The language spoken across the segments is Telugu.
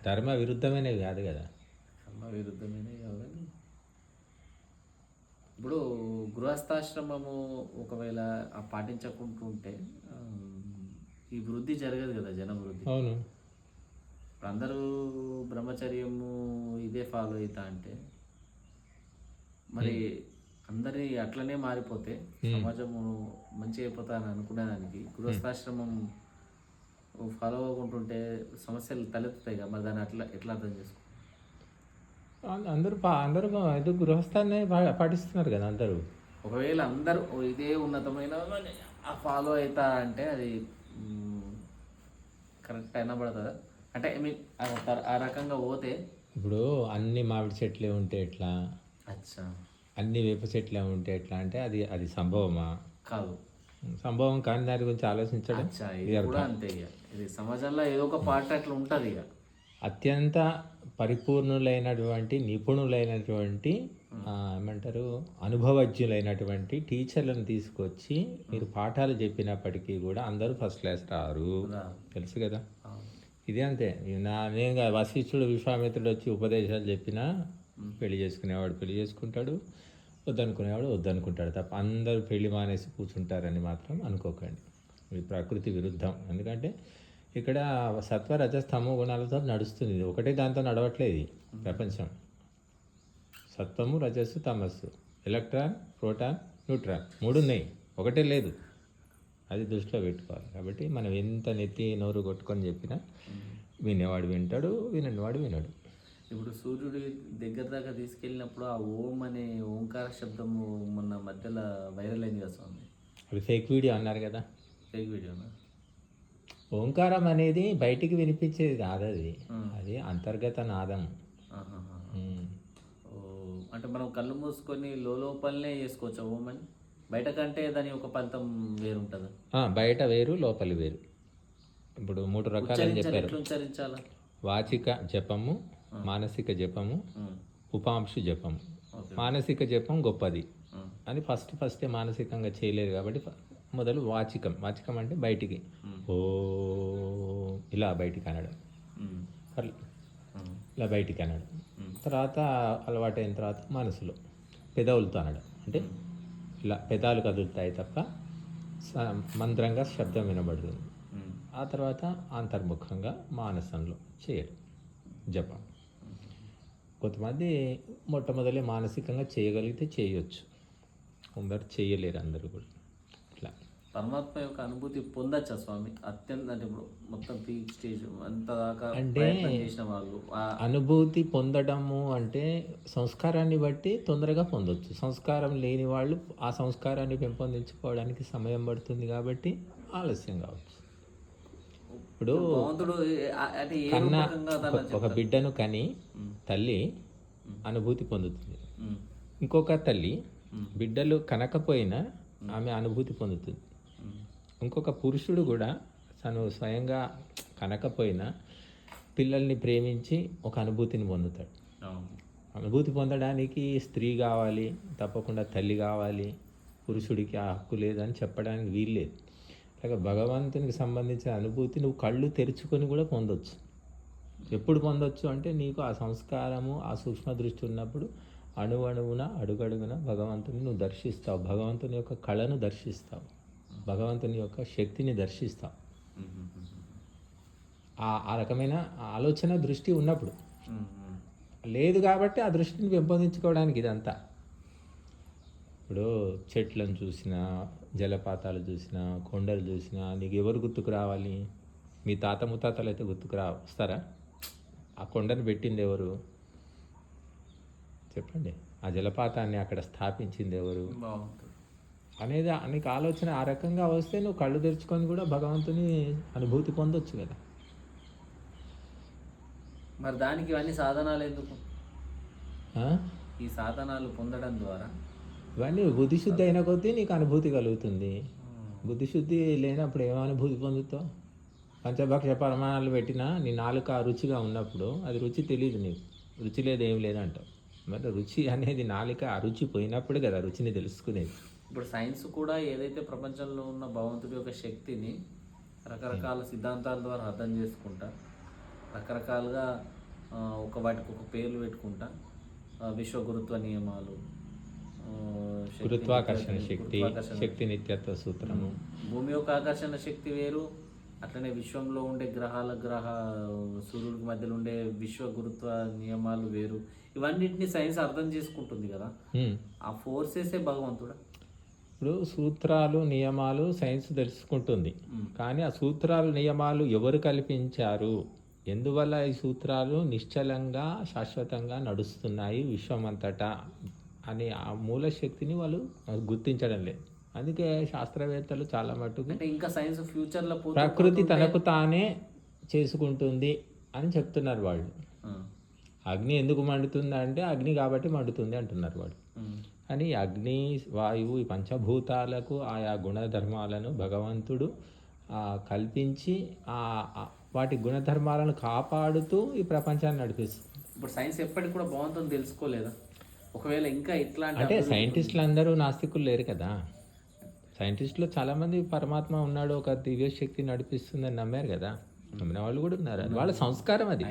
ధర్మ విరుద్ధమైనవి కాదు కదా. ధర్మ విరుద్ధమైనవి కాదు కానీ ఇప్పుడు గృహస్థాశ్రమము ఒకవేళ పాటించకుంటుంటే ఈ వృద్ధి జరగదు కదా, జన వృద్ధి. అవును. ఇప్పుడు అందరూ బ్రహ్మచర్యము ఇదే ఫాలో అవుతా అంటే మరి అందరి అట్లనే మారిపోతే సమాజము మంచి అయిపోతా అని అనుకునేదానికి గృహస్థాశ్రమం ఫాలో అవ్వకుంటుంటే సమస్యలు తలెత్తుతాయి కదా, మరి దాన్ని ఎట్లా అర్థం చేసుకో. అందరూ ఇది గృహస్థాన్ని పాటిస్తున్నారు కదా అందరూ. ఒకవేళ అందరూ ఇదే ఉన్నతమైన ఫాలో అవుతా అంటే అది కరెక్ట్ అయినా పడుతుందా అంటే ఐ మీన్ ఆ రకంగా పోతే. ఇప్పుడు అన్ని మామిడి చెట్లే ఉంటే ఎట్లా, అచ్చా అన్ని వేప చెట్లే ఉంటే ఎట్లా అంటే అది అది సంభవమా? కాదు, సంభవం కానీ దాని గురించి ఆలోచించడం. అచ్చా ఇది కూడా అంతే. ఇక ఇది సమాజంలో ఏదో ఒక పార్ట్ అట్లా ఉంటుంది. ఇక అత్యంత పరిపూర్ణులైనటువంటి నిపుణులైనటువంటి ఏమంటారు అనుభవజ్ఞులైనటువంటి టీచర్లను తీసుకొచ్చి మీరు పాఠాలు చెప్పినప్పటికీ కూడా అందరూ ఫస్ట్ క్లాస్ రారు, తెలుసు కదా. ఇదే అంతే. నేను వశిష్ఠుడు విశ్వామిత్రుడు వచ్చి ఉపదేశాలు చెప్పినా పెళ్లి చేసుకునేవాడు పెళ్లి చేసుకుంటాడు, వద్దనుకునేవాడు వద్దనుకుంటాడు తప్ప అందరూ పెళ్లి మానేసి కూర్చుంటారని మాత్రం అనుకోకండి. ఇది ప్రకృతి విరుద్ధం. ఎందుకంటే ఇక్కడ సత్వ రజస్తమో గుణాలతో నడుస్తుంది, ఇది ఒకటే దాంతో నడవట్లేదు ప్రపంచం. సత్వము రజస్సు తమస్సు, ఎలక్ట్రాన్ ప్రోటాన్ న్యూట్రాన్ 3 ఉన్నాయి, ఒకటే లేదు. అది దృష్టిలో పెట్టుకోవాలి. కాబట్టి మనం ఎంత నెత్తి నోరు కొట్టుకొని చెప్పినా వినేవాడు వింటాడు, విననివాడు వినడు. ఇప్పుడు సూర్యుడి దగ్గర దాకా తీసుకెళ్ళినప్పుడు ఆ ఓం అనే ఓంకార శబ్దము మొన్న మధ్యలో వైరల్ అయింది కదా స్వామి. అది ఫేక్ వీడియో అన్నారు కదా. ఫేక్ వీడియోనా? ఓంకారం అనేది బయటికి వినిపించేది కాదు, అది అది అంతర్గత నాదం. అంటే మనం కళ్ళు మూసుకొని లోపలనే చేసుకోవచ్చు ఓం అని, బయట కంటే దాని ఒక ఫలితం వేరు ఉంటుంది. బయట వేరు లోపలి వేరు. ఇప్పుడు 3 రకాలని చెప్పారు. ఉచ్చరించాలా? వాచిక జపము, మానసిక జపము, ఉపాంశు జపము. మానసిక జపం గొప్పది అని ఫస్టే మానసికంగా చేయలేదు కాబట్టి మొదలు వాచికం. వాచికం అంటే బయటికి ఓ ఇలా బయటికి అనడం, ఇలా బయటికి అనడం. తర్వాత అలవాటైన తర్వాత మనసులో పెదవులతో అనడం, అంటే ఇలా పెదాలు కదులుతాయి తప్ప మంత్రంగా శబ్దం వినబడుతుంది. ఆ తర్వాత అంతర్ముఖంగా మానసంలో చేయడం జపం. కొంతమంది మొట్టమొదలే మానసికంగా చేయగలిగితే చేయొచ్చు, కొందరు చేయలేరు, అందరూ కూడా. ఇట్లా పరమాత్మ యొక్క అనుభూతి పొందచ్చా స్వామి? అత్యంత అంటే ఇప్పుడు మొత్తం పీక్ స్టేజ్ అంత దాకా అంటే చేసిన వాళ్ళు అనుభూతి పొందడము అంటే సంస్కారాన్ని బట్టి తొందరగా పొందొచ్చు. సంస్కారం లేని వాళ్ళు ఆ సంస్కారాన్ని పెంపొందించుకోవడానికి సమయం పడుతుంది కాబట్టి ఆలస్యం కావచ్చు. ఇప్పుడు కన్నా ఒక బిడ్డను కని తల్లి అనుభూతి పొందుతుంది, ఇంకొక తల్లి బిడ్డలు కనకపోయినా ఆమె అనుభూతి పొందుతుంది. ఇంకొక పురుషుడు కూడా తను స్వయంగా కనకపోయినా పిల్లల్ని ప్రేమించి ఒక అనుభూతిని పొందుతాడు. అనుభూతి పొందడానికి స్త్రీ కావాలి, తప్పకుండా తల్లి కావాలి, పురుషుడికి ఆ హక్కు లేదని చెప్పడానికి వీల్లేదు. అలాగే భగవంతునికి సంబంధించిన అనుభూతి నువ్వు కళ్ళు తెరుచుకొని కూడా పొందొచ్చు. ఎప్పుడు పొందొచ్చు అంటే నీకు ఆ సంస్కారము, ఆ సూక్ష్మ దృష్టి ఉన్నప్పుడు అణువణువున అడుగడుగున భగవంతుని నువ్వు దర్శిస్తావు, భగవంతుని యొక్క కళను దర్శిస్తావు, భగవంతుని యొక్క శక్తిని దర్శిస్తావు. ఆ రకమైన ఆలోచన దృష్టి ఉన్నప్పుడు. లేదు కాబట్టి ఆ దృష్టిని పెంపొందించుకోవడానికి ఇదంతా. ఇప్పుడు చెట్లను చూసినా, జలపాతాలు చూసినా, కొండలు చూసినా నీకు ఎవరు గుర్తుకు రావాలి? మీ తాత ముత్తాతలు అయితే గుర్తుకు వస్తారా? ఆ కొండను పెట్టింది ఎవరు చెప్పండి? ఆ జలపాతాన్ని అక్కడ స్థాపించింది ఎవరు అనేది నీకు ఆలోచన ఆ రకంగా వస్తే నువ్వు కళ్ళు తెరుచుకొని కూడా భగవంతుని అనుభూతి పొందొచ్చు కదా. మరి దానికి ఇవన్నీ సాధనాలు ఎందుకు? ఈ సాధనాలు పొందడం ద్వారా ఇవన్నీ బుద్ధిశుద్ధి అయిన కొద్దీ నీకు అనుభూతి కలుగుతుంది. బుద్ధిశుద్ధి లేనప్పుడు ఏమో అనుభూతి పొందుతావు? పంచభక్ష పరమాణాలు పెట్టినా నీ నాలుక రుచిగా ఉన్నప్పుడు అది రుచి తెలియదు నీకు, రుచి లేదు ఏం లేదంటావు. మరి రుచి అనేది నాలుక ఆ రుచి పోయినప్పుడు కదా రుచిని తెలుసుకునేది. ఇప్పుడు సైన్స్ కూడా ఏదైతే ప్రపంచంలో ఉన్న భగవంతుడి యొక్క శక్తిని రకరకాల సిద్ధాంతాల ద్వారా అర్థం చేసుకుంటా రకరకాలుగా వాటికి ఒక పేర్లు పెట్టుకుంటా విశ్వ గురుత్వ నియమాలు, గురుత్వాకర్షణ శక్తి, శక్తి నిత్యత్వ సూత్రము. భూమి యొక్క ఆకర్షణ శక్తి వేరు, అట్లనే విశ్వంలో ఉండే సూర్యుడికి మధ్యలో ఉండే విశ్వ గురుత్వ నియమాలు వేరు. ఇవన్నిటిని సైన్స్ అర్థం చేసుకుంటుంది కదా. ఆ ఫోర్సెసే భగవంతుడా. ఇప్పుడు సూత్రాలు నియమాలు సైన్స్ తెలుసుకుంటుంది, కానీ ఆ సూత్రాలు నియమాలు ఎవరు కల్పించారు, ఎందువల్ల ఈ సూత్రాలు నిశ్చలంగా శాశ్వతంగా నడుస్తున్నాయి విశ్వమంతటా అని ఆ మూల శక్తిని వాళ్ళు గుర్తించడం లేదు. అందుకే శాస్త్రవేత్తలు చాలా మటుకు అంటే ఇంకా సైన్స్ ఫ్యూచర్లో ప్రకృతి తనకు తానే చేసుకుంటుంది అని చెప్తున్నారు వాళ్ళు. అగ్ని ఎందుకు మండుతుంది అంటే అగ్ని కాబట్టి మండుతుంది అంటున్నారు వాళ్ళు. కానీ అగ్ని, వాయువు, ఈ పంచభూతాలకు ఆయా గుణధర్మాలను భగవంతుడు కల్పించి వాటి గుణధర్మాలను కాపాడుతూ ఈ ప్రపంచాన్ని నడిపిస్తుంది. ఇప్పుడు సైన్స్ ఎప్పటికి కూడా బాగుంటుంది తెలుసుకోలేదా? ఒకవేళ ఇంకా ఇట్లా అంటే సైంటిస్టులు అందరూ నాస్తికులు లేరు కదా. సైంటిస్టులు చాలామంది పరమాత్మ ఉన్నాడు, ఒక దివ్య శక్తి నడిపిస్తుందని నమ్మారు కదా. నమ్మిన వాళ్ళు కూడా ఉన్నారు. అది వాళ్ళ సంస్కారం. అది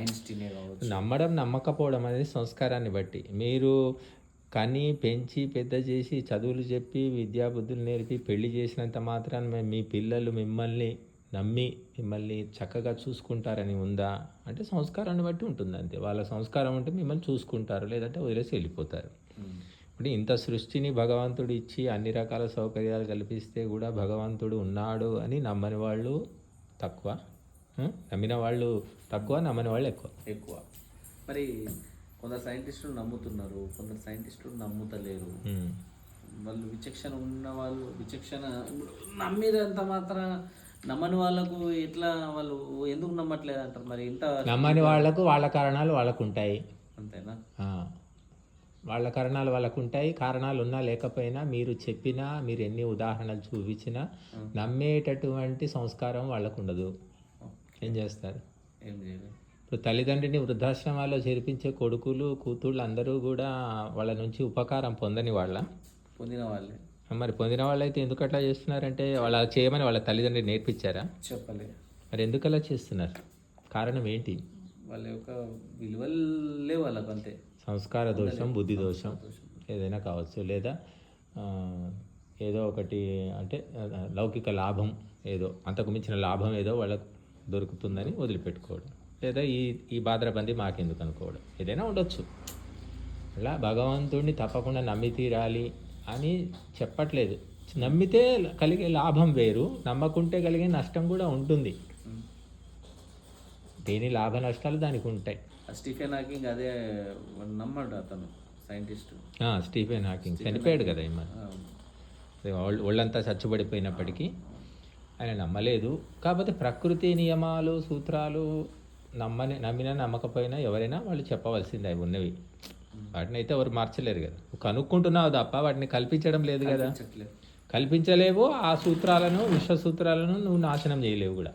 నమ్మడం నమ్మకపోవడం అనేది సంస్కారాన్ని బట్టి. మీరు కని పెంచి పెద్ద చేసి చదువులు చెప్పి విద్యాబుద్ధులు నేర్పి పెళ్లి చేసినంత మాత్రాన మీ పిల్లలు మిమ్మల్ని నమ్మి మిమ్మల్ని చక్కగా చూసుకుంటారని ఉందా అంటే సంస్కారాన్ని బట్టి ఉంటుంది అంతే. వాళ్ళ సంస్కారం ఉంటే మిమ్మల్ని చూసుకుంటారు, లేదంటే వదిలేసి వెళ్ళిపోతారు. ఇప్పుడు ఇంత సృష్టిని భగవంతుడు ఇచ్చి అన్ని రకాల సౌకర్యాలు కల్పిస్తే కూడా భగవంతుడు ఉన్నాడు అని నమ్మని వాళ్ళు తక్కువ, నమ్మిన వాళ్ళు తక్కువ, నమ్మని వాళ్ళు ఎక్కువ. మరి కొందరు సైంటిస్టులు నమ్ముతున్నారు, కొందరు సైంటిస్టులు నమ్ముతలేరు. వాళ్ళు విచక్షణ ఉన్న వాళ్ళు విచక్షణ నమ్మినంత మాత్రం నమ్మని వాళ్ళకు ఎట్లా, వాళ్ళు ఎందుకు నమ్మట్లేదు అంటారు. మరి ఇంత నమ్మని వాళ్ళకు వాళ్ళ కారణాలు వాళ్ళకు ఉంటాయి, అంతేనా? వాళ్ళ కారణాలు వాళ్ళకు ఉంటాయి. కారణాలు ఉన్నా లేకపోయినా మీరు చెప్పినా, మీరు ఎన్ని ఉదాహరణలు చూపించినా నమ్మేటటువంటి సంస్కారం వాళ్ళకు ఉండదు. ఏం చేస్తారు? ఏం చేయలేదు. ఇప్పుడు తల్లిదండ్రిని వృద్ధాశ్రమాల్లో చేర్పించే కొడుకులు కూతుళ్ళు అందరూ కూడా వాళ్ళ నుంచి ఉపకారం పొందిన వాళ్ళే. మరి పొందిన వాళ్ళైతే ఎందుకు అట్లా చేస్తున్నారంటే వాళ్ళ చేయమని వాళ్ళ తల్లిదండ్రులు నేర్పించారా? చెప్పలేదు. మరి ఎందుకు అలా చేస్తున్నారు? కారణం ఏంటి? వాళ్ళ యొక్క విలువలు లేవు వాళ్ళకు, అంతే. సంస్కార దోషం, బుద్ధి దోషం ఏదైనా కావచ్చు, లేదా ఏదో ఒకటి అంటే లౌకిక లాభం, ఏదో అంతకు మించిన లాభం ఏదో వాళ్ళకు దొరుకుతుందని వదిలిపెట్టుకోవడం, లేదా ఈ బాద్రబంది మాకెందుకు అనుకోవడం, ఏదైనా ఉండొచ్చు. అలా భగవంతుడిని తప్పకుండా నమ్మి తీరాలి అని చెప్పట్లేదు. నమ్మితే కలిగే లాభం వేరు, నమ్మకుంటే కలిగే నష్టం కూడా ఉంటుంది. దేని లాభ నష్టాలు దానికి ఉంటాయి. స్టీఫెన్ హాకింగ్ అదే నమ్మడు, అతను సైంటిస్ట్. స్టీఫెన్ హాకింగ్ చనిపోయాడు కదా. ఒళ్ళంతా చచ్చుబడిపోయినప్పటికీ ఆయన నమ్మలేదు. కాకపోతే ప్రకృతి నియమాలు, సూత్రాలు నమ్మినా నమ్మకపోయినా ఎవరైనా వాళ్ళు చెప్పవలసిందే. అవి ఉన్నవి, వాటిని అయితే ఎవరు మార్చలేరు కదా. కనుక్కుంటున్నావు తప్ప వాటిని కల్పించడం లేదు కదా. కల్పించలేవు. ఆ సూత్రాలను, విశ్వ సూత్రాలను నువ్వు నాశనం చేయలేవు కూడా.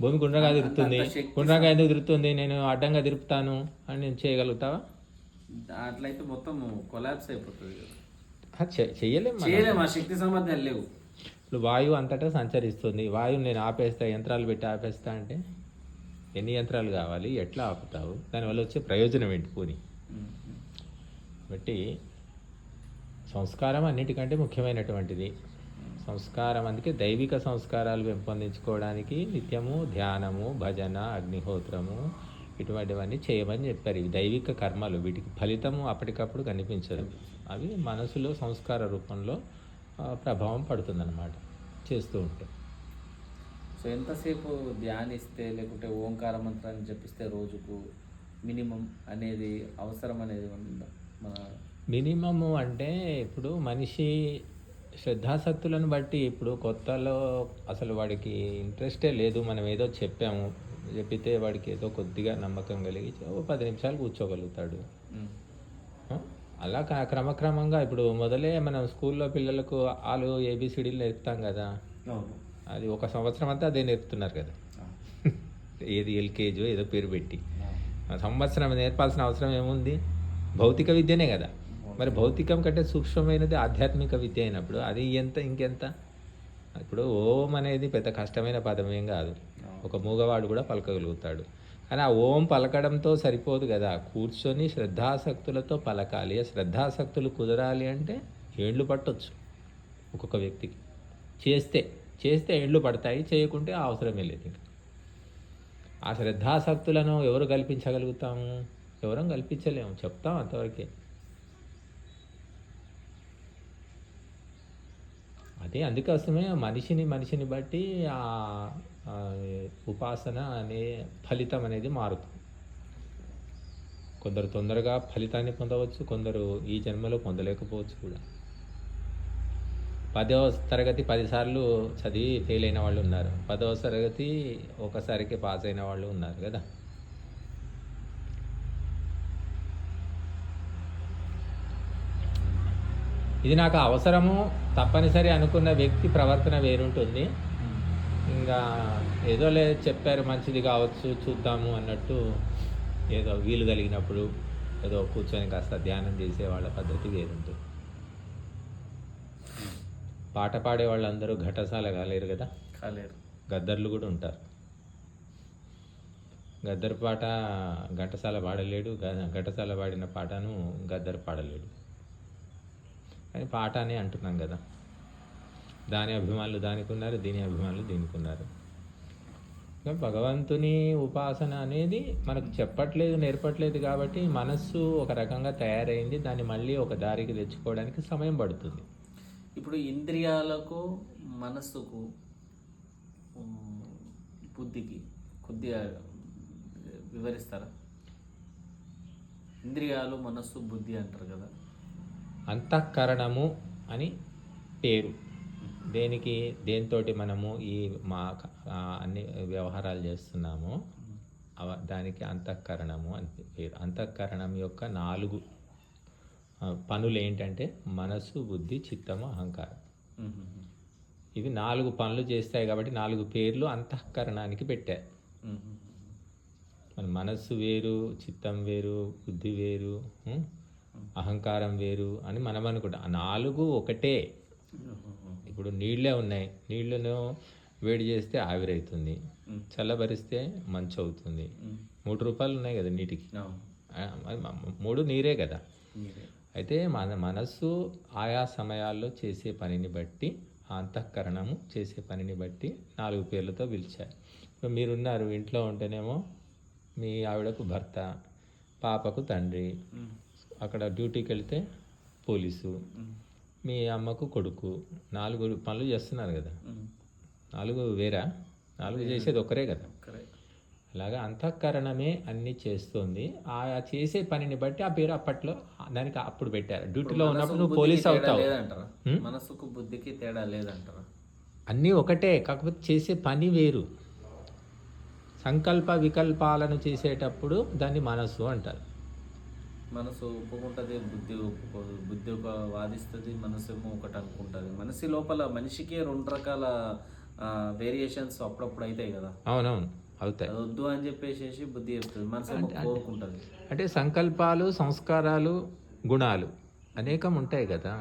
భూమి గుండ్రంగా తిరుగుతుంది, గుండ్రంగా ఎందుకు తిరుగుతుంది, నేను అడ్డంగా తిరుపుతాను అని నేను చేయగలుగుతావా? అట్లయితే మొత్తం కొలాప్స్ అయిపోతుంది. చెయ్యలేము. ఆ శక్తి సామర్థ్యాలు లేవు. ఇప్పుడు వాయువు అంతటా సంచరిస్తుంది. వాయువు నేను ఆపేస్తా, యంత్రాలు పెట్టి ఆపేస్తా అంటే ఎన్ని యంత్రాలు కావాలి, ఎట్లా ఆపుతావు, దానివల్ల వచ్చే ప్రయోజనం ఏంటి? పోని బట్టి సంస్కారం అన్నిటికంటే ముఖ్యమైనటువంటిది. సంస్కారం, అందుకే దైవిక సంస్కారాలు పెంపొందించుకోవడానికి నిత్యము ధ్యానము, భజన, అగ్నిహోత్రము ఇటువంటివన్నీ చేయమని చెప్పారు. ఇవి దైవిక కర్మలు. వీటికి ఫలితము అప్పటికప్పుడు కనిపించదు. అవి మనసులో సంస్కార రూపంలో ప్రభావం పడుతుందన్నమాట చేస్తూ ఉంటే. సో ఎంతసేపు ధ్యానిస్తే, లేకుంటే ఓంకార మంత్రాన్ని జపిస్తే రోజుకు మినిమం అనేది అవసరం అనేది ఉందా? మన మినిమము అంటే ఇప్పుడు మనిషి శ్రద్ధాశక్తులను బట్టి, ఇప్పుడు కొత్తలో అసలు వాడికి ఇంట్రెస్టే లేదు, మనం ఏదో చెప్పితే వాడికి ఏదో కొద్దిగా నమ్మకం కలిగి 10 నిమిషాలు కూర్చోగలుగుతాడు. అలా క్రమక్రమంగా ఇప్పుడు మొదలే మనం స్కూల్లో పిల్లలకు ఆలు ABCDలు నేర్పుతాం కదా. అది 1 సంవత్సరం అంతా అదే నేర్పుతున్నారు కదా. ఏది LKG ఏదో పేరు పెట్టి సంవత్సరం నేర్పాల్సిన అవసరం ఏముంది? భౌతిక విద్యనే కదా. మరి భౌతికం కంటే సూక్ష్మమైనది ఆధ్యాత్మిక విద్య అయినప్పుడు అది ఇంకెంత. ఇప్పుడు ఓం అనేది పెద్ద కష్టమైన పదం ఏం కాదు, ఒక మూగవాడు కూడా పలకగలుగుతాడు. అని ఆ ఓం పలకడంతో సరిపోదు కదా, కూర్చొని శ్రద్ధాసక్తులతో పలకాలి. ఆ శ్రద్ధాసక్తులు కుదరాలి అంటే ఏళ్ళు పట్టొచ్చు ఒక్కొక్క వ్యక్తికి. చేస్తే చేస్తే ఏళ్ళు పడతాయి, చేయకుంటే అవసరమే లేదు. ఇంకా ఆ శ్రద్ధాసక్తులను ఎవరు కల్పించగలుగుతాము? ఎవరం కల్పించలేము, చెప్తాం అంతవరకే. అదే అందుకోసమే మనిషిని బట్టి ఆ ఆ ఉపాసన అనే ఫలితం అనేది మారుతుంది. కొందరు తొందరగా ఫలితాన్ని పొందవచ్చు, కొందరు ఈ జన్మలో పొందలేకపోవచ్చు కూడా. 10వ తరగతి 10 సార్లు చదివి ఫెయిల్ అయిన వాళ్ళు ఉన్నారు, 10వ తరగతి ఒకసారికి పాస్ అయిన వాళ్ళు ఉన్నారు కదా. ఇది నాకు అవసరము తప్పనిసరి అనుకున్న వ్యక్తి ప్రవర్తన వేరుంటుంది. ఇంకా ఏదో లేదు చెప్పారు మంచిది కావచ్చు చూద్దాము అన్నట్టు ఏదో వీలు కలిగినప్పుడు ఏదో కూర్చొని కాస్త ధ్యానం చేసే వాళ్ళ పద్ధతి వేరుంటుంది. పాట పాడే వాళ్ళందరూ ఘటసాల కాలేరు కదా, కాలేరు. గద్దర్లు కూడా ఉంటారు. గద్దర్ పాట ఘంటసాల పాడలేడు, ఘంటసాల పాడిన పాటను గద్దర్ పాడలేడు. కానీ పాట అని అంటున్నాం కదా. దాని అభిమానులు దానికి ఉన్నారు, దీని అభిమానులు దీనికి ఉన్నారు. భగవంతుని ఉపాసన అనేది మనకు చెప్పట్లేదు, నేర్పట్లేదు కాబట్టి మనస్సు ఒక రకంగా తయారైంది. దాన్ని మళ్ళీ ఒక దారికి తెచ్చుకోవడానికి సమయం పడుతుంది. ఇప్పుడు ఇంద్రియాలకు మనస్సుకు బుద్ధికి కొద్దిగా వివరిస్తారా? ఇంద్రియాలు మనస్సు బుద్ధి అంటారు కదా. అంతఃకరణము అని పేరు దేనికి, దేనితోటి మనము ఈ అన్ని వ్యవహారాలు చేస్తున్నామో దానికి అంతఃకరణము అని పేరు. అంతఃకరణం యొక్క 4 పనులు ఏంటంటే మనస్సు, బుద్ధి, చిత్తము, అహంకారం. ఇవి 4 పనులు చేస్తాయి కాబట్టి 4 పేర్లు అంతఃకరణానికి పెట్టారు. మన మనస్సు వేరు, చిత్తం వేరు, బుద్ధి వేరు, అహంకారం వేరు అని మనం అనుకుంటాం. ఆ 4 ఒకటే. ఇప్పుడు నీళ్ళే ఉన్నాయి, నీళ్ళను వేడి చేస్తే ఆవిరైతుంది, చల్లబరిస్తే మంచు అవుతుంది. 3 రూపాయలు ఉన్నాయి కదా నీటికి, 3 నీరే కదా. అయితే మన మనస్సు ఆయా సమయాల్లో చేసే పనిని బట్టి, ఆ అంతఃకరణము చేసే పనిని బట్టి 4 పేర్లతో పిలిచారు. ఇప్పుడు మీరున్నారు, ఇంట్లో ఉంటేనేమో మీ ఆవిడకు భర్త, పాపకు తండ్రి, అక్కడ డ్యూటీకి వెళ్తే పోలీసు, మీ అమ్మకు కొడుకు. 4 పనులు చేస్తున్నారు కదా. 4 వేరా? 4 చేసేది ఒక్కరే కదా. అలాగా అంతఃకరణమే అన్నీ చేస్తుంది. ఆయా చేసే పనిని బట్టి ఆ పేరు అప్పట్లో దానికి అప్పుడు పెట్టారు. డ్యూటీలో ఉన్నప్పుడు నువ్వు పోలీస్ అవుతావు. మనసుకు బుద్ధికి తేడా లేదంటారా? అన్నీ ఒకటే, కాకపోతే చేసే పని వేరు. సంకల్ప వికల్పాలను చేసేటప్పుడు దాన్ని మనసు అంటారు. మనసు ఒప్పుకుంటుంది, బుద్ధి ఒప్పుకోదు. బుద్ధి ఒక వాదిస్తుంది, మనసు ఏమో ఒకటి అనుకుంటుంది. మనసు లోపల మనిషికే 2 రకాల వేరియేషన్స్ అప్పుడప్పుడు అవుతాయి కదా. అవునవును, అవుతాయి. వద్దు అని చెప్పేసి బుద్ధి చెప్తుంది, మనసు ఏమో కోరుకుంటుంది. అంటే సంకల్పాలు, సంస్కారాలు, గుణాలు అనేకం ఉంటాయి కదా.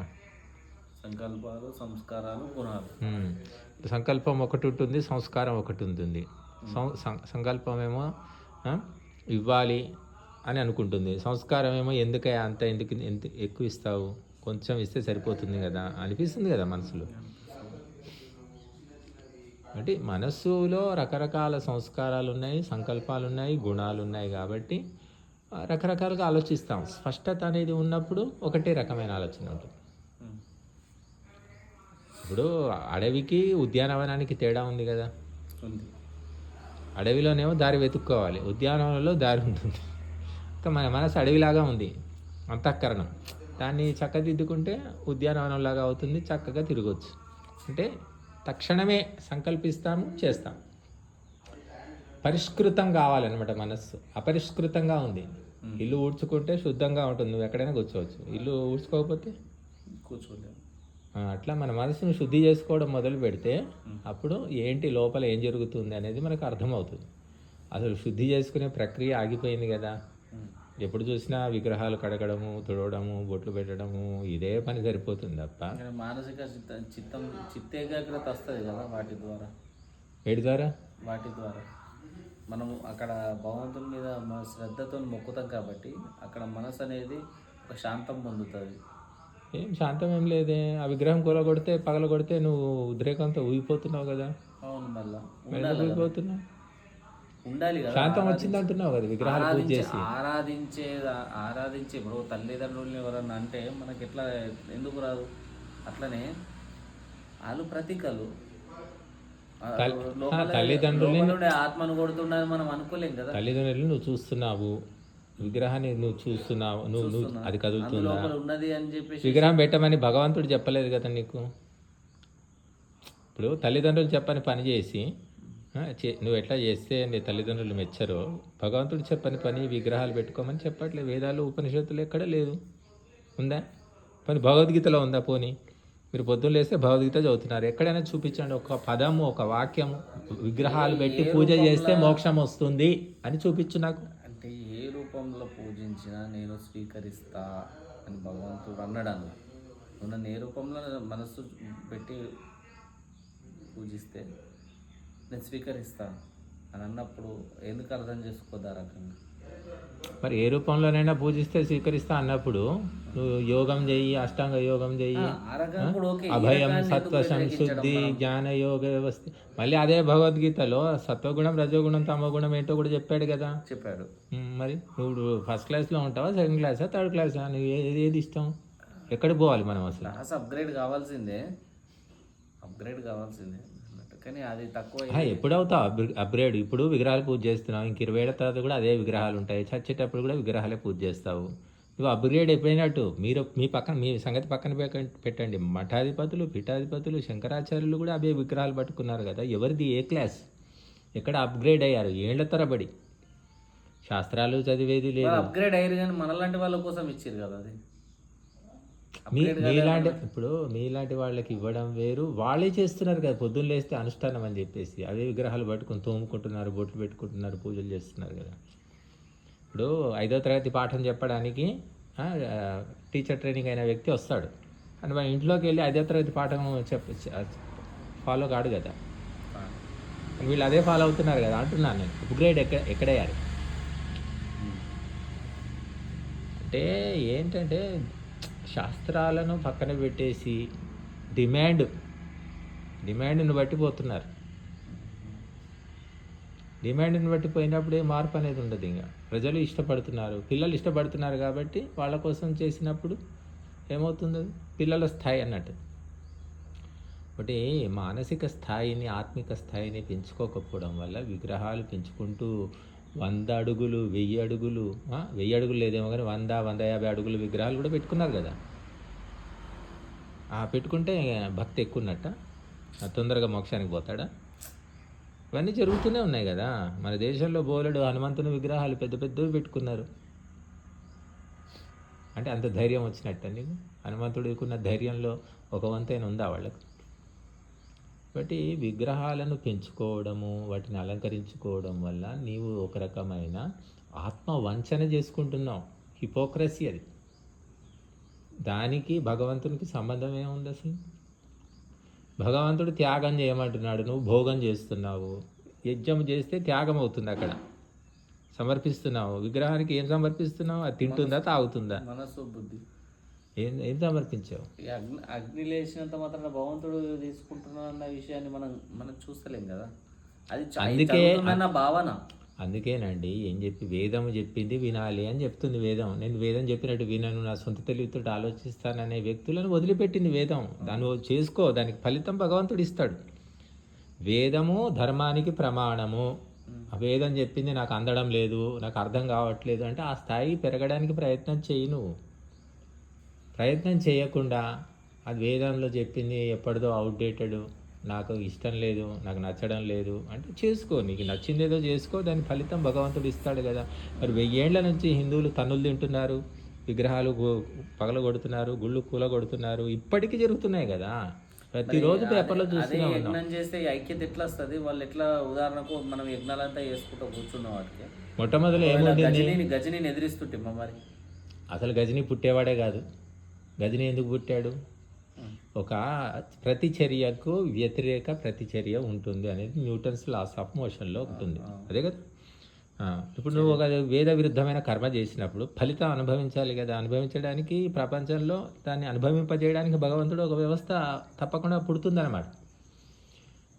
సంకల్పాలు, సంస్కారాలు, గుణాలు. సంకల్పం ఒకటి ఉంటుంది, సంస్కారం ఒకటి ఉంటుంది. సంకల్పం ఏమో ఇవ్వాలి అని అనుకుంటుంది, సంస్కారం ఏమో ఎందుకయ్యా అంత ఎందుకు ఎక్కువ ఇస్తావు, కొంచెం ఇస్తే సరిపోతుంది కదా అనిపిస్తుంది కదా మనసులో. అంటే మనస్సులో రకరకాల సంస్కారాలు ఉన్నాయి, సంకల్పాలు ఉన్నాయి, గుణాలు ఉన్నాయి కాబట్టి రకరకాలుగా ఆలోచిస్తాం. స్పష్టత అనేది ఉన్నప్పుడు ఒకటే రకమైన ఆలోచన ఉంటుంది. ఇప్పుడు అడవికి ఉద్యానవనానికి తేడా ఉంది కదా. అడవిలోనేమో దారి వెతుక్కోవాలి, ఉద్యానవనంలో దారి ఉంటుంది. ఇంకా మన మనసు అడవిలాగా ఉంది, అంతఃకరణం. దాన్ని చక్కదిద్దుకుంటే ఉద్యానవనంలాగా అవుతుంది, చక్కగా తిరగవచ్చు. అంటే తక్షణమే సంకల్పిస్తాము, చేస్తాం. పరిష్కృతం కావాలన్నమాట మనస్సు. అపరిష్కృతంగా ఉంది. ఇల్లు ఊడ్చుకుంటే శుద్ధంగా ఉంటుంది, నువ్వు ఎక్కడైనా కూర్చోవచ్చు. ఇల్లు ఊడ్చుకోకపోతే కూర్చోలేము. అట్లా మన మనసును శుద్ధి చేసుకోవడం మొదలు పెడితే అప్పుడు ఏంటి లోపల ఏం జరుగుతుంది అనేది మనకు అర్థమవుతుంది. అసలు శుద్ధి చేసుకునే ప్రక్రియ ఆగిపోయింది కదా. ఎప్పుడు చూసినా విగ్రహాలు కడగడము, తుడవడము, బొట్లు పెట్టడము, ఇదే పని సరిపోతుంది తప్ప మానసిక చిత్తేకాగ్రత వస్తుంది కదా వాటి ద్వారా. వేడి ద్వారా వాటి ద్వారా మనం అక్కడ భగవంతుని మీద మన శ్రద్ధతో మొక్కుతాం కాబట్టి అక్కడ మనసు అనేది ఒక శాంతం పొందుతుంది. ఏం శాంతం ఏం లేదే, ఆ విగ్రహం కూలగొడితే పగలగొడితే నువ్వు ఉద్రేకంతో ఊగిపోతున్నావు కదా. అవును, మళ్ళా ఎందుకు ఉండాలి కదా, ఊగిపోతున్నావు? ఉండాలి కదా. శాంతం వచ్చింది అంటున్నావు కదా విగ్రహాలు పూజ చేసి. ఆరాధించే ఇప్పుడు తల్లిదండ్రుల్ని ఎవరన్నా అంటే మనకి ఎట్లా ఎందుకు రాదు? అట్లనే వాళ్ళు ప్రతీకలు. తల్లిదండ్రుల్ని లోపల ఆత్మను కొడుతుండని మనం అనుకోలేం కదా. తల్లిదండ్రులు నువ్వు చూస్తున్నావు, విగ్రహాన్ని నువ్వు చూస్తున్నావు, నువ్వు అది కదులుతుందా? లోపల ఉన్నది అని చెప్పేసి విగ్రహం పెట్టమని భగవంతుడు చెప్పలేదు కదా నీకు. ఇప్పుడు తల్లిదండ్రులు చెప్పని పని చేసి నువ్వు ఎట్లా చేస్తే నీ తల్లిదండ్రులు మెచ్చరో, భగవంతుడు చెప్పని పని విగ్రహాలు పెట్టుకోమని చెప్పట్లేదు. వేదాలు ఉపనిషత్తులు ఎక్కడ లేదు, ఉందా? పని భగవద్గీతలో ఉందా? పోనీ మీరు పొద్దున్న లేస్తే భగవద్గీత చదువుతున్నారు, ఎక్కడైనా చూపించండి ఒక పదము ఒక వాక్యము విగ్రహాలు పెట్టి పూజ చేస్తే మోక్షం వస్తుంది అని చూపించు నాకు. అంటే ఏ రూపంలో పూజించినా నేను స్వీకరిస్తా అని భగవంతుడు అన్నాడు. నువ్వు నన్ను ఏ రూపంలో మనస్సు పెట్టి పూజిస్తే నేను స్వీకరిస్తా అని అన్నప్పుడు ఎందుకు అర్థం చేసుకోదా రకంగా? మరి ఏ రూపంలోనైనా పూజిస్తే స్వీకరిస్తా అన్నప్పుడు నువ్వు యోగం చెయ్యి, అష్టాంగ యోగం చెయ్యి, అభయం సత్వ సంశుద్ధి జ్ఞాన యోగ వ్యవస్థ. మళ్ళీ అదే భగవద్గీతలో సత్వగుణం రజోగుణం తమోగుణం ఏంటో కూడా చెప్పాడు కదా. చెప్పాడు. మరి నువ్వు ఫస్ట్ క్లాస్లో ఉంటావా, సెకండ్ క్లాసా, థర్డ్ క్లాసా? నువ్వు ఏది ఇష్టం? ఎక్కడికి పోవాలి మనం అసలు? క్లాస్ అప్గ్రేడ్ కావాల్సిందే కానీ అది తక్కువ. ఎప్పుడవుతావు అప్గ్రేడ్? ఇప్పుడు విగ్రహాలు పూజ చేస్తున్నావు, ఇంక 20 ఏళ్ళ తర్వాత కూడా అదే విగ్రహాలు ఉంటాయి, చచ్చేటప్పుడు కూడా విగ్రహాలే పూజ చేస్తావు. నువ్వు అప్గ్రేడ్ అయిపోయినట్టు. మీరు మీ సంగతి పక్కన పెట్టండి. మఠాధిపతులు పీఠాధిపతులు శంకరాచార్యులు కూడా అవే విగ్రహాలు పట్టుకున్నారు కదా. ఎవరిది ఏ క్లాస్? ఎక్కడ అప్గ్రేడ్ అయ్యారు? ఏళ్ల తరబడి శాస్త్రాలు చదివేది లేదు. అప్గ్రేడ్ అయ్యారు కానీ మనలాంటి వాళ్ళ కోసం ఇచ్చారు కదా. అది మీలాంటి వాళ్ళకి ఇవ్వడం వేరు, వాళ్ళే చేస్తున్నారు కదా. పొద్దున్న లేస్తే అనుష్ఠానం అని చెప్పేసి అవే విగ్రహాలు పట్టుకొని తోముకుంటున్నారు, బొట్లు పెట్టుకుంటున్నారు, పూజలు చేస్తున్నారు కదా. ఇప్పుడు 5వ తరగతి పాఠం చెప్పడానికి టీచర్ ట్రైనింగ్ అయిన వ్యక్తి వస్తాడు అని మన ఇంట్లోకి వెళ్ళి 5వ తరగతి పాఠం ఫాలో కాడు కదా. వీళ్ళు అదే ఫాలో అవుతున్నారు కదా అంటున్నాను నేను. అప్గ్రేడ్ ఎక్కడయ్యారు అంటే ఏంటంటే శాస్త్రాలను పక్కన పెట్టేసి డిమాండ్ని బట్టి పోతున్నారు. డిమాండ్ని బట్టి పోయినప్పుడు మార్పు అనేది ఉండదు. ఇంకా ప్రజలు ఇష్టపడుతున్నారు, పిల్లలు ఇష్టపడుతున్నారు కాబట్టి వాళ్ళ కోసం చేసినప్పుడు ఏమవుతుంది? పిల్లల స్థాయి అన్నట్టు. ఒకటి మానసిక స్థాయిని, ఆత్మిక స్థాయిని పెంచుకోకపోవడం వల్ల విగ్రహాలు పెంచుకుంటూ 100 అడుగులు 1000 అడుగులు 1000 అడుగులు లేదేమో కానీ 100-150 అడుగుల విగ్రహాలు కూడా పెట్టుకున్నారు కదా. పెట్టుకుంటే భక్తి ఎక్కువ ఉన్నట్ట, తొందరగా మోక్షానికి పోతాడా? ఇవన్నీ జరుగుతూనే ఉన్నాయి కదా. మన దేశంలో బోలెడు హనుమంతుని విగ్రహాలు పెద్ద పెద్దవి పెట్టుకున్నారు. అంటే అంత ధైర్యం వచ్చినట్ట నీకు? హనుమంతుడికున్న ధైర్యంలో ఒక వంతైన ఉందా వాళ్ళకు? కాబట్టి విగ్రహాలను పెంచుకోవడము, వాటిని అలంకరించుకోవడం వల్ల నీవు ఒక రకమైన ఆత్మ వంచన చేసుకుంటున్నావు. హిపోక్రసీ అది. దానికి భగవంతునికి సంబంధం ఏముంది అసలు? భగవంతుడు త్యాగం చేయమంటున్నాడు, నువ్వు భోగం చేస్తున్నావు. యజ్ఞం చేస్తే త్యాగం అవుతుంది, అక్కడ సమర్పిస్తున్నావు. విగ్రహానికి ఏం సమర్పిస్తున్నావు? అది తింటుందా, తాగుతుందా? మనసు బుద్ధి. ఏం సమర్పించావు? అగ్ని లేచినంత మాత్రం భగవంతుడు తీసుకుంటున్నాడు అన్న విషయాన్ని మనం చూస్తలేం కదా. అది అందుకే భావన. అందుకేనండి వేదం చెప్పింది వినాలి అని చెప్తుంది వేదం. నేను వేదం చెప్పినట్టు వినను, నా సొంత తెలివితో ఆలోచిస్తాననే వ్యక్తులను వదిలిపెట్టింది వేదం. దాన్ని చేసుకో, దానికి ఫలితం భగవంతుడు ఇస్తాడు. వేదము ధర్మానికి ప్రమాణము. ఆ వేదం చెప్పింది నాకు అందడం లేదు, నాకు అర్థం కావట్లేదు అంటే ఆ స్థాయి పెరగడానికి ప్రయత్నం చేయి. నువ్వు ప్రయత్నం చేయకుండా అది వేదంలో చెప్పింది ఎప్పటిదో అవుట్డేటెడ్, నాకు ఇష్టం లేదు, నాకు నచ్చడం లేదు అంటే చేసుకో. నీకు నచ్చిందేదో చేసుకో, దాని ఫలితం భగవంతుడు ఇస్తాడు కదా. మరి 1000 ఏళ్ల నుంచి హిందువులు తన్నులు తింటున్నారు, విగ్రహాలు పగలగొడుతున్నారు, గుళ్ళు కూలగొడుతున్నారు, ఇప్పటికీ జరుగుతున్నాయి కదా. ప్రతిరోజు పేపర్లో చూస్తున్నాం. యజ్ఞం చేస్తే ఐక్యత ఎట్లా వస్తుంది? వాళ్ళు ఎట్లా, ఉదాహరణకు మనం యజ్ఞాలంతా చేసుకుంటూ కూర్చున్న వాటికి మొట్టమొదలు ఏముంటుంది? గజనీని ఎదిరిస్తుంటే మరి అసలు గజనీ పుట్టేవాడే కాదు. గజనీ ఎందుకు పుట్టాడు? ఒక ప్రతిచర్యకు వ్యతిరేక ప్రతిచర్య ఉంటుంది అనేది న్యూటన్స్ లాస్ ఆఫ్ మోషన్లో ఉంటుంది. అదే కదా. ఇప్పుడు నువ్వు ఒక వేద విరుద్ధమైన కర్మ చేసినప్పుడు ఫలితం అనుభవించాలి కదా. అనుభవించడానికి ప్రపంచంలో దాన్ని అనుభవింపజేయడానికి భగవంతుడు ఒక వ్యవస్థ తప్పకుండా పుడుతుందన్నమాట.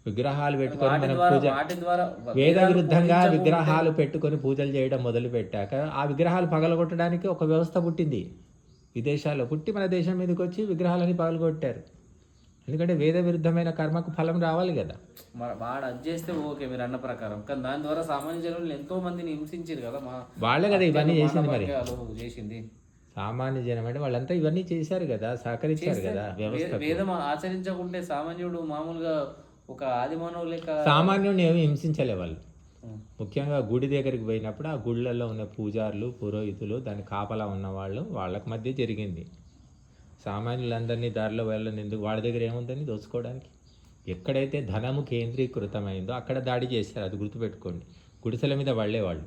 విగ్రహాలు పెట్టుకొని మనం పూజ, వాటి ద్వారా వేద విరుద్ధంగా విగ్రహాలు పెట్టుకొని పూజలు చేయడం మొదలు పెట్టాక ఆ విగ్రహాలు పగలగొట్టడానికి ఒక వ్యవస్థ పుట్టింది. విదేశాల్లో పుట్టి మన దేశం మీదకి వచ్చి విగ్రహాలని పగలగొట్టారు. ఎందుకంటే వేద విరుద్ధమైన కర్మకు ఫలం రావాలి కదా. వాడు అది చేస్తే ఓకే మీరు అన్న ప్రకారం, కానీ దాని ద్వారా సామాన్య జనులు ఎంతో మందిని హింసించారు కదా. వాళ్ళే కదా ఇవన్నీ చేసింది. మరి చేసింది సామాన్య జనం అంటే వాళ్ళంతా ఇవన్నీ చేశారు కదా, సహకరించారు కదా వ్యవస్థ. వేదం ఆచరించకుంటే సామాన్యుడు మామూలుగా ఒక ఆదిమానవు లెక్క సామాన్యుడిని ఏమి హింసించలే వాళ్ళు. ముఖ్యంగా గుడి దగ్గరికి పోయినప్పుడు ఆ గుళ్ళల్లో ఉన్న పూజారులు, పురోహితులు, దాని కాపలా ఉన్నవాళ్ళు, వాళ్ళకి మధ్య జరిగింది. సామాన్యులందరినీ దారిలో వెళ్ళని ఎందుకు, వాళ్ళ దగ్గర ఏముందని దోచుకోవడానికి. ఎక్కడైతే ధనము కేంద్రీకృతమైందో అక్కడ దాడి చేశారు, అది గుర్తుపెట్టుకోండి. గుడిసెల మీద వాళ్ళేవాళ్ళు.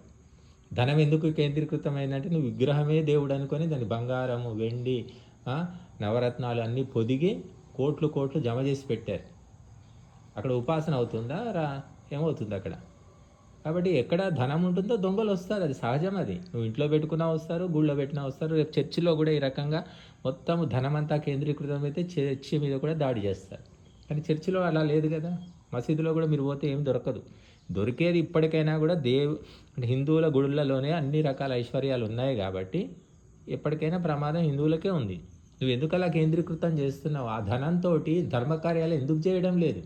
ధనం ఎందుకు కేంద్రీకృతమైందంటే నువ్వు విగ్రహమే దేవుడు అనుకొని దాని బంగారము, వెండి, నవరత్నాలు అన్నీ పొదిగి కోట్లు కోట్లు జమ చేసి పెట్టారు. అక్కడ ఉపాసన అవుతుందా ఏమవుతుంది అక్కడ. కాబట్టి ఎక్కడ ధనం ఉంటుందో దొంగలు వస్తారు, అది సహజం. అది నువ్వు ఇంట్లో పెట్టుకున్నా వస్తారు, గుళ్ళో పెట్టినా వస్తారు. రేపు చర్చిలో కూడా ఈ రకంగా మొత్తం ధనమంతా కేంద్రీకృతం అయితే చర్చి మీద కూడా దాడి చేస్తారు. కానీ చర్చిలో అలా లేదు కదా. మసీదులో కూడా మీరు పోతే ఏం దొరకదు. దొరికేది ఇప్పటికైనా కూడా అంటే హిందువుల గుడులలోనే అన్ని రకాల ఐశ్వర్యాలు ఉన్నాయి కాబట్టి ఎప్పటికైనా ప్రమాదం హిందువులకే ఉంది. నువ్వు ఎందుకు అలా కేంద్రీకృతం చేస్తున్నావు? ఆ ధనంతో ధర్మకార్యాలు ఎందుకు చేయడం లేదు?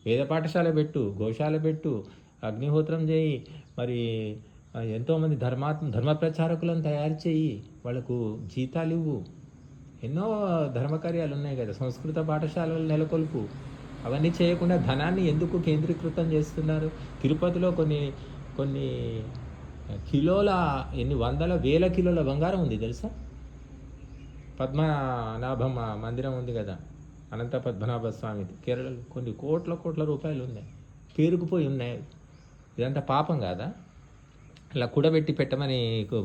వేద పాఠశాల పెట్టు, గోశాల పెట్టు, అగ్నిహోత్రం చేయి, మరి ఎంతోమంది ధర్మ ప్రచారకులను తయారు చేయి, వాళ్ళకు జీతాలు ఇవ్వు. ఎన్నో ధర్మకార్యాలు ఉన్నాయి కదా. సంస్కృత పాఠశాలలు నెలకొల్పు. అవన్నీ చేయకుండా ధనాన్ని ఎందుకు కేంద్రీకృతం చేస్తున్నారు? తిరుపతిలో కొన్ని కిలోల, ఎన్ని వందల వేల కిలోల బంగారం ఉంది తెలుసా? పద్మనాభం మందిరం ఉంది కదా, అనంత పద్మనాభ స్వామి, కేరళలో కొన్ని కోట్ల రూపాయలు ఉన్నాయి, పేరుకుపోయి ఉన్నాయి. ఇదంతా పాపం కాదా? ఇలా కూడబెట్టి పెట్టమని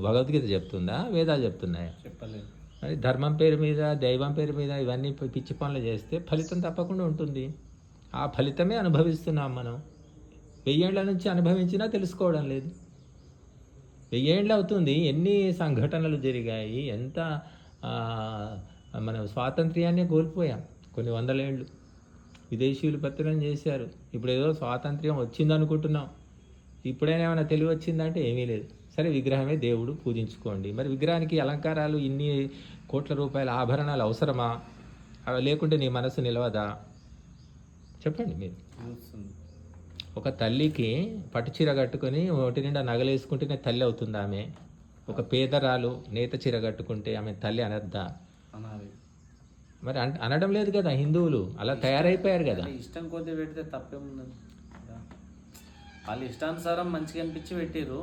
భగవద్గీత చెప్తుందా, వేదాలు చెప్తున్నాయా? చెప్పలేదు. మరి ధర్మం పేరు మీద, దైవం పేరు మీద ఇవన్నీ పిచ్చి పనులు చేస్తే ఫలితం తప్పకుండా ఉంటుంది. ఆ ఫలితమే అనుభవిస్తున్నాం మనం. 1000 ఏళ్ల నుంచి అనుభవించినా తెలుసుకోవడం లేదు. 1000 ఏళ్ళు అవుతుంది, ఎన్ని సంఘటనలు జరిగాయి, ఎంత మనం స్వాతంత్ర్యాన్ని కోల్పోయాం. కొన్ని 100 ఏళ్ళు విదేశీయులు పత్రం చేశారు. ఇప్పుడు ఏదో స్వాతంత్ర్యం వచ్చిందనుకుంటున్నాం. ఇప్పుడైనా ఏమైనా తెలివి వచ్చిందంటే ఏమీ లేదు. సరే, విగ్రహమే దేవుడు, పూజించుకోండి. మరి విగ్రహానికి అలంకారాలు, ఇన్ని కోట్ల రూపాయల ఆభరణాలు అవసరమా? అవి లేకుంటే నీ మనసు నిలవదా? చెప్పండి మీరు. ఒక తల్లికి పట్టుచీర కట్టుకొని ఒంటి నిండా నగలేసుకుంటేనే తల్లి అవుతుంది ఆమె. ఒక పేదరాలు నేత చీర కట్టుకుంటే ఆమె తల్లి అనద్దా? మరి అనడం లేదు కదా. హిందువులు అలా తయారైపోయారు కదా. ఇష్టం కొద్ది పెడితే తప్పేముందని, వాళ్ళు ఇష్టానుసారం మంచిగా అనిపించి పెట్టారు.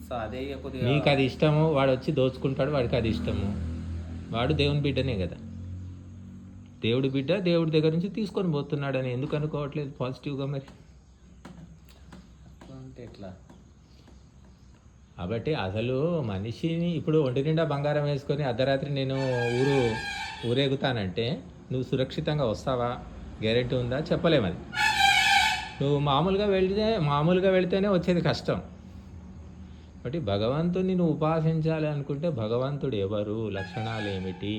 సో అదే కొద్దిగా మీకు అది ఇష్టము, వాడు వచ్చి దోచుకుంటాడు, వాడికి అది ఇష్టము. వాడు దేవుని బిడ్డనే కదా. దేవుడి బిడ్డ దేవుడి దగ్గర నుంచి తీసుకొని పోతున్నాడని ఎందుకు అనుకోవట్లేదు పాజిటివ్గా? మరి అంటే ఎట్లా? కాబట్టి అసలు మనిషిని ఇప్పుడు ఒంటి నిండా బంగారం వేసుకొని అర్ధరాత్రి నేను ఊరేగుతానంటే నువ్వు సురక్షితంగా వస్తావా? గ్యారెంటీ ఉందా? చెప్పలేము. అది నువ్వు మామూలుగా వెళితేనే వచ్చేది కష్టం. కాబట్టి భగవంతుని నువ్వు ఉపాసించాలి అనుకుంటే భగవంతుడు ఎవరు, లక్షణాలు ఏమిటి,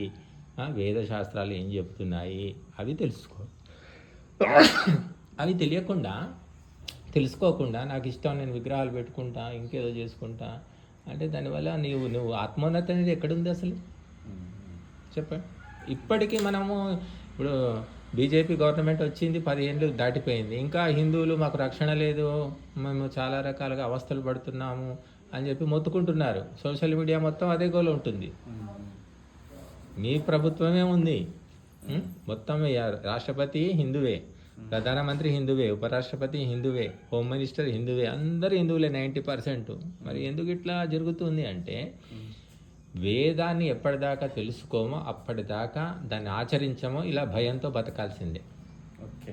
వేదశాస్త్రాలు ఏం చెప్తున్నాయి అవి తెలుసుకో. అవి తెలుసుకోకుండా నాకు ఇష్టం, నేను విగ్రహాలు పెట్టుకుంటా, ఇంకేదో చేసుకుంటా అంటే దానివల్ల నువ్వు ఆత్మోన్నతి అనేది ఎక్కడుంది అసలు? చెప్పండి. ఇప్పటికీ మనము ఇప్పుడు బీజేపీ గవర్నమెంట్ వచ్చింది, 10 ఏళ్ళు దాటిపోయింది. ఇంకా హిందువులు మాకు రక్షణ లేదు, మేము చాలా రకాలుగా అవస్థలు పడుతున్నాము అని చెప్పి మొత్తుకుంటున్నారు. సోషల్ మీడియా మొత్తం అదే గోలు ఉంటుంది. మీ ప్రభుత్వమే ఉంది, మొత్తం రాష్ట్రపతి హిందువే, ప్రధానమంత్రి హిందువే, ఉపరాష్ట్రపతి హిందువే, హోమ్ మినిస్టర్ హిందువే, అందరు హిందువులే 90%. మరి ఎందుకు ఇట్లా జరుగుతుంది అంటే వేదాన్ని ఎప్పటిదాకా తెలుసుకోమో అప్పటిదాకా దాన్ని ఆచరించమో ఇలా భయంతో బతకాల్సిందే.